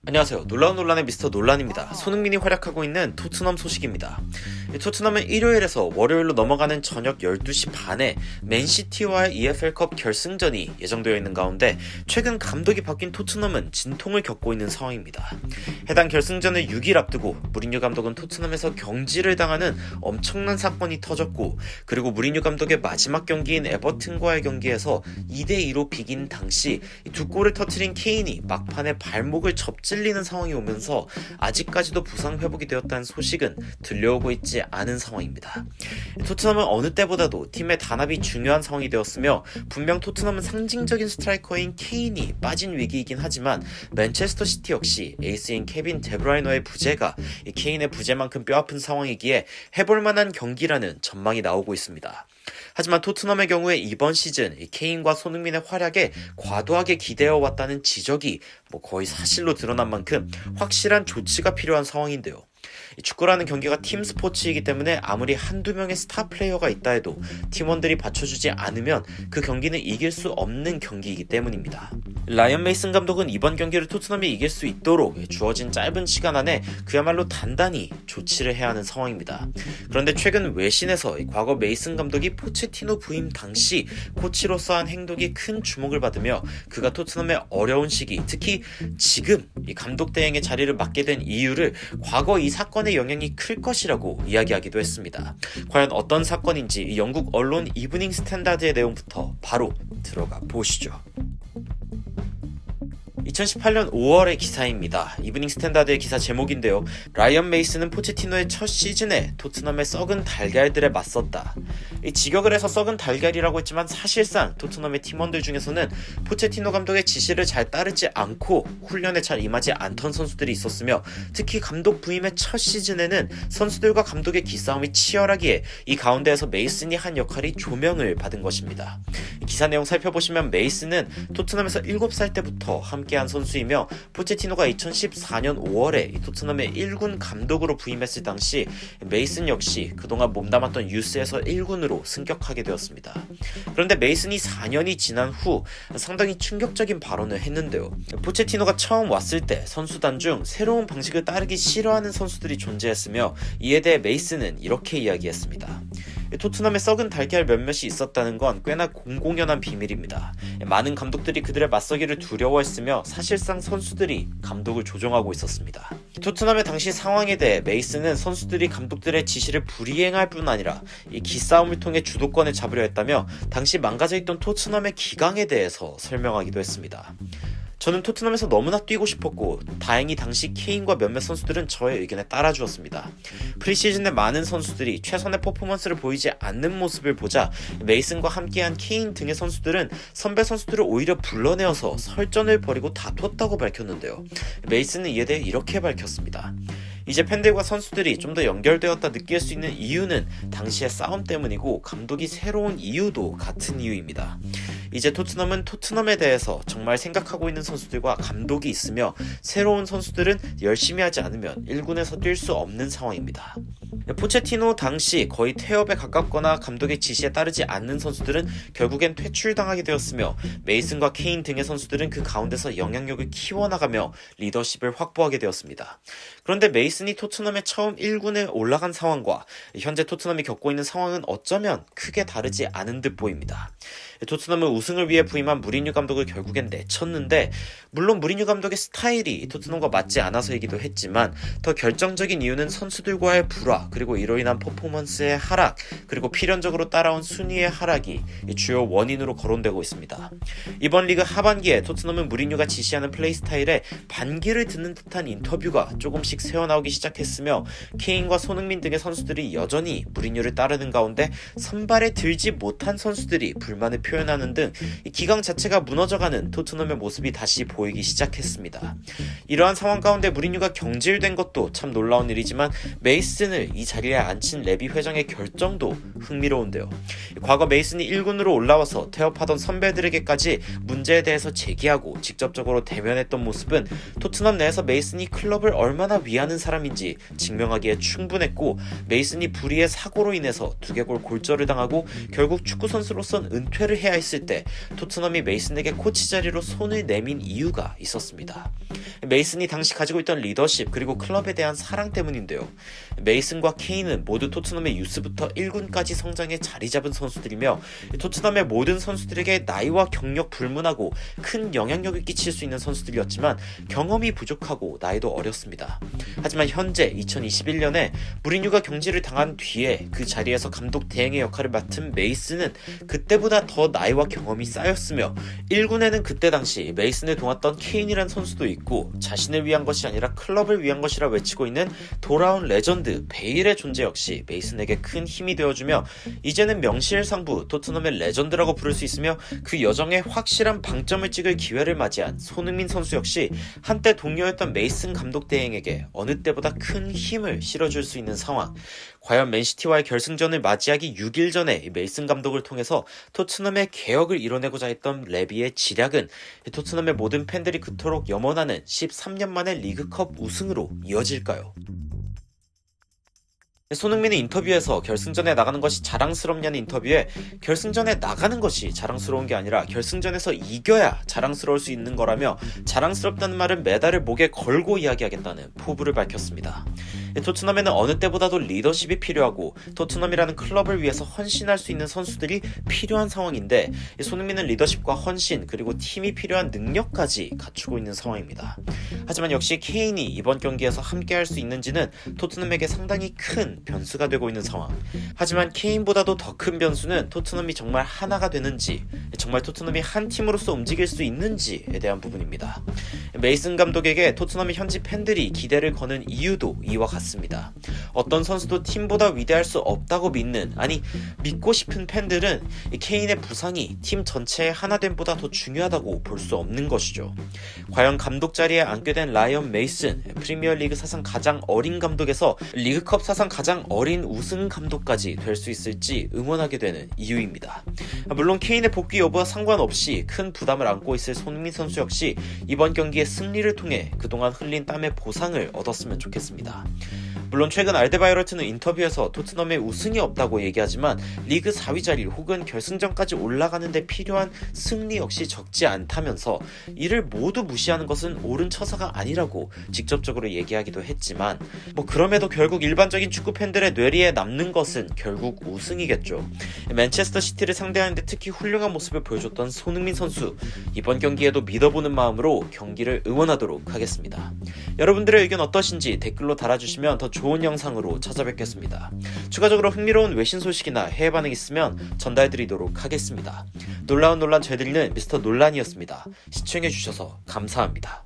안녕하세요. 놀라운 논란의 미스터 논란입니다. 손흥민이 활약하고 있는 토트넘 소식입니다. 토트넘은 일요일에서 월요일로 넘어가는 저녁 12시 반에 맨시티와의 EFL컵 결승전이 예정되어 있는 가운데 최근 감독이 바뀐 토트넘은 진통을 겪고 있는 상황입니다. 해당 결승전을 6일 앞두고 무리뉴 감독은 토트넘에서 경질을 당하는 엄청난 사건이 터졌고, 그리고 무리뉴 감독의 마지막 경기인 에버튼과의 경기에서 2대2로 비긴 당시 두 골을 터뜨린 케인이 막판에 발목을 찔리는 상황이 오면서 아직까지도 부상 회복이 되었다는 소식은 들려오고 있지 않은 상황입니다. 토트넘은 어느 때보다도 팀의 단합이 중요한 상황이 되었으며, 분명 토트넘은 상징적인 스트라이커인 케인이 빠진 위기이긴 하지만 맨체스터 시티 역시 에이스인 케빈 데브라이너의 부재가 케인의 부재만큼 뼈아픈 상황이기에 해볼만한 경기라는 전망이 나오고 있습니다. 하지만 토트넘의 경우에 이번 시즌 케인과 손흥민의 활약에 과도하게 기대어왔다는 지적이 거의 사실로 드러난 만큼 확실한 조치가 필요한 상황인데요. 축구라는 경기가 팀 스포츠이기 때문에 아무리 한두 명의 스타 플레이어가 있다 해도 팀원들이 받쳐주지 않으면 그 경기는 이길 수 없는 경기이기 때문입니다. 라이언 메이슨 감독은 이번 경기를 토트넘이 이길 수 있도록 주어진 짧은 시간 안에 그야말로 단단히 조치를 해야 하는 상황입니다. 그런데 최근 외신에서 과거 메이슨 감독이 포체티노 부임 당시 코치로서 한 행동이 큰 주목을 받으며 그가 토트넘의 어려운 시기, 특히 지금 이 감독 대행의 자리를 맡게 된 이유를 과거 이 사건의 영향이 클 것이라고 이야기하기도 했습니다. 과연 어떤 사건인지 영국 언론 이브닝 스탠다드의 내용부터 바로 들어가 보시죠. 2018년 5월의 기사입니다. 이브닝 스탠다드의 기사 제목인데요. 라이언 메이슨은 포체티노의 첫 시즌에 토트넘의 썩은 달걀들에 맞섰다. 직역을 해서 썩은 달걀이라고 했지만 사실상 토트넘의 팀원들 중에서는 포체티노 감독의 지시를 잘 따르지 않고 훈련에 잘 임하지 않던 선수들이 있었으며, 특히 감독 부임의 첫 시즌에는 선수들과 감독의 기싸움이 치열하기에 이 가운데에서 메이슨이 한 역할이 조명을 받은 것입니다. 기사 내용 살펴보시면 메이슨은 토트넘에서 7살 때부터 함께한 선수이며, 포체티노가 2014년 5월에 토트넘의 1군 감독으로 부임했을 당시 메이슨 역시 그동안 몸담았던 유스에서 1군으로 승격하게 되었습니다. 그런데 메이슨이 4년이 지난 후 상당히 충격적인 발언을 했는데요. 포체티노가 처음 왔을 때 선수단 중 새로운 방식을 따르기 싫어하는 선수들이 존재했으며, 이에 대해 메이슨은 이렇게 이야기했습니다. 토트넘에 썩은 달걀 몇몇이 있었다는 건 꽤나 공공연한 비밀입니다. 많은 감독들이 그들의 맞서기를 두려워했으며 사실상 선수들이 감독을 조종하고 있었습니다. 토트넘의 당시 상황에 대해 메이슨은 선수들이 감독들의 지시를 불이행할 뿐 아니라 이 기싸움을 통해 주도권을 잡으려 했다며 당시 망가져있던 토트넘의 기강에 대해서 설명하기도 했습니다. 저는 토트넘에서 너무나 뛰고 싶었고 다행히 당시 케인과 몇몇 선수들은 저의 의견에 따라주었습니다. 프리시즌에 많은 선수들이 최선의 퍼포먼스를 보이지 않는 모습을 보자 메이슨과 함께한 케인 등의 선수들은 선배 선수들을 오히려 불러내어서 설전을 벌이고 다퉜다고 밝혔는데요. 메이슨은 이에 대해 이렇게 밝혔습니다. 이제 팬들과 선수들이 좀 더 연결되었다 느낄 수 있는 이유는 당시의 싸움 때문이고, 감독이 새로운 이유도 같은 이유입니다. 이제 토트넘은 토트넘에 대해서 정말 생각하고 있는 선수들과 감독이 있으며, 새로운 선수들은 열심히 하지 않으면 1군에서 뛸 수 없는 상황입니다. 포체티노 당시 거의 퇴업에 가깝거나 감독의 지시에 따르지 않는 선수들은 결국엔 퇴출당하게 되었으며, 메이슨과 케인 등의 선수들은 그 가운데서 영향력을 키워나가며 리더십을 확보하게 되었습니다. 그런데 메이슨이 토트넘에 처음 1군에 올라간 상황과 현재 토트넘이 겪고 있는 상황은 어쩌면 크게 다르지 않은 듯 보입니다. 토트넘은 우승을 위해 부임한 무리뉴 감독을 결국엔 내쳤는데, 물론 무리뉴 감독의 스타일이 토트넘과 맞지 않아서이기도 했지만 더 결정적인 이유는 선수들과의 불화, 그리고 이로 인한 퍼포먼스의 하락, 그리고 필연적으로 따라온 순위의 하락이 주요 원인으로 거론되고 있습니다. 이번 리그 하반기에 토트넘은 무리뉴가 지시하는 플레이 스타일에 반기를 듣는 듯한 인터뷰가 조금씩 새어나오기 시작했으며, 케인과 손흥민 등의 선수들이 여전히 무리뉴를 따르는 가운데 선발에 들지 못한 선수들이 불만을 표현하는 등 기강 자체가 무너져가는 토트넘의 모습이 다시 보이기 시작했습니다. 이러한 상황 가운데 무리뉴가 경질된 것도 참 놀라운 일이지만 메이슨을 이 자리에 앉힌 레비 회장의 결정도 흥미로운데요. 과거 메이슨이 1군으로 올라와서 퇴업하던 선배들에게까지 문제에 대해서 제기하고 직접적으로 대면했던 모습은 토트넘 내에서 메이슨이 클럽을 얼마나 위하는 사람인지 증명하기에 충분했고, 메이슨이 불의의 사고로 인해서 두개골 골절을 당하고 결국 축구선수로선 은퇴를 해야 했을 때 토트넘이 메이슨에게 코치 자리로 손을 내민 이유가 있었습니다. 메이슨이 당시 가지고 있던 리더십 그리고 클럽에 대한 사랑 때문인데요. 메이슨과 케인은 모두 토트넘의 유스부터 1군까지 성장해 자리 잡은 선수들이며 토트넘의 모든 선수들에게 나이와 경력 불문하고 큰 영향력을 끼칠 수 있는 선수들이었지만 경험이 부족하고 나이도 어렸습니다. 하지만 현재 2021년에 무리뉴가 경질을 당한 뒤에 그 자리에서 감독 대행의 역할을 맡은 메이슨은 그때보다 더 나이와 경험이 쌓였으며 1군에는 그때 당시 메이슨을 도왔던 케인이란 선수도 있고 자신을 위한 것이 아니라 클럽을 위한 것이라 외치고 있는 돌아온 레전드 베일의 존재 역시 메이슨에게 큰 힘이 되어주며 이제는 명실상부 토트넘의 레전드라고 부를 수 있으며 그 여정에 확실한 방점을 찍을 기회를 맞이한 손흥민 선수 역시 한때 동료였던 메이슨 감독 대행에게 어느 때보다 큰 힘을 실어줄 수 있는 상황. 과연 맨시티와의 결승전을 맞이하기 6일 전에 메이슨 감독을 통해서 토트넘의 개혁을 이뤄내고자 했던 레비의 지략은 토트넘의 모든 팬들이 그토록 염원하는 13년 만의 리그컵 우승으로 이어질까요? 손흥민은 인터뷰에서 결승전에 나가는 것이 자랑스럽냐는 인터뷰에 결승전에 나가는 것이 자랑스러운 게 아니라 결승전에서 이겨야 자랑스러울 수 있는 거라며 자랑스럽다는 말은 메달을 목에 걸고 이야기하겠다는 포부를 밝혔습니다. 토트넘에는 어느 때보다도 리더십이 필요하고 토트넘이라는 클럽을 위해서 헌신할 수 있는 선수들이 필요한 상황인데 손흥민은 리더십과 헌신 그리고 팀이 필요한 능력까지 갖추고 있는 상황입니다. 하지만 역시 케인이 이번 경기에서 함께할 수 있는지는 토트넘에게 상당히 큰 변수가 되고 있는 상황. 하지만 케인보다도 더 큰 변수는 토트넘이 정말 하나가 되는지, 정말 토트넘이 한 팀으로서 움직일 수 있는지에 대한 부분입니다. 메이슨 감독에게 토트넘의 현지 팬들이 기대를 거는 이유도 이와 같습니다. 어떤 선수도 팀보다 위대할 수 없다고 믿고 싶은 팬들은 케인의 부상이 팀 전체의 하나됨보다 더 중요하다고 볼 수 없는 것이죠. 과연 감독 자리에 앉게 된 라이언 메이슨, 프리미어리그 사상 가장 어린 감독에서 리그컵 사상 가장 어린 우승 감독까지 될 수 있을지 응원하게 되는 이유입니다. 물론 케인의 복귀 여부와 상관없이 큰 부담을 안고 있을 손흥민 선수 역시 이번 경기의 승리를 통해 그동안 흘린 땀의 보상을 얻었으면 좋겠습니다. 물론 최근 알데바이러트는 인터뷰에서 토트넘에 우승이 없다고 얘기하지만 리그 4위 자리 혹은 결승전까지 올라가는 데 필요한 승리 역시 적지 않다면서 이를 모두 무시하는 것은 옳은 처사가 아니라고 직접적으로 얘기하기도 했지만 그럼에도 결국 일반적인 축구 팬들의 뇌리에 남는 것은 결국 우승이겠죠. 맨체스터 시티를 상대하는데 특히 훌륭한 모습을 보여줬던 손흥민 선수, 이번 경기에도 믿어보는 마음으로 경기를 응원하도록 하겠습니다. 여러분들의 의견 어떠신지 댓글로 달아주시면 더 좋은 영상으로 찾아뵙겠습니다. 추가적으로 흥미로운 외신 소식이나 해외 반응 있으면 전달드리도록 하겠습니다. 놀라운 논란 전해드리는 미스터 논란이었습니다. 시청해주셔서 감사합니다.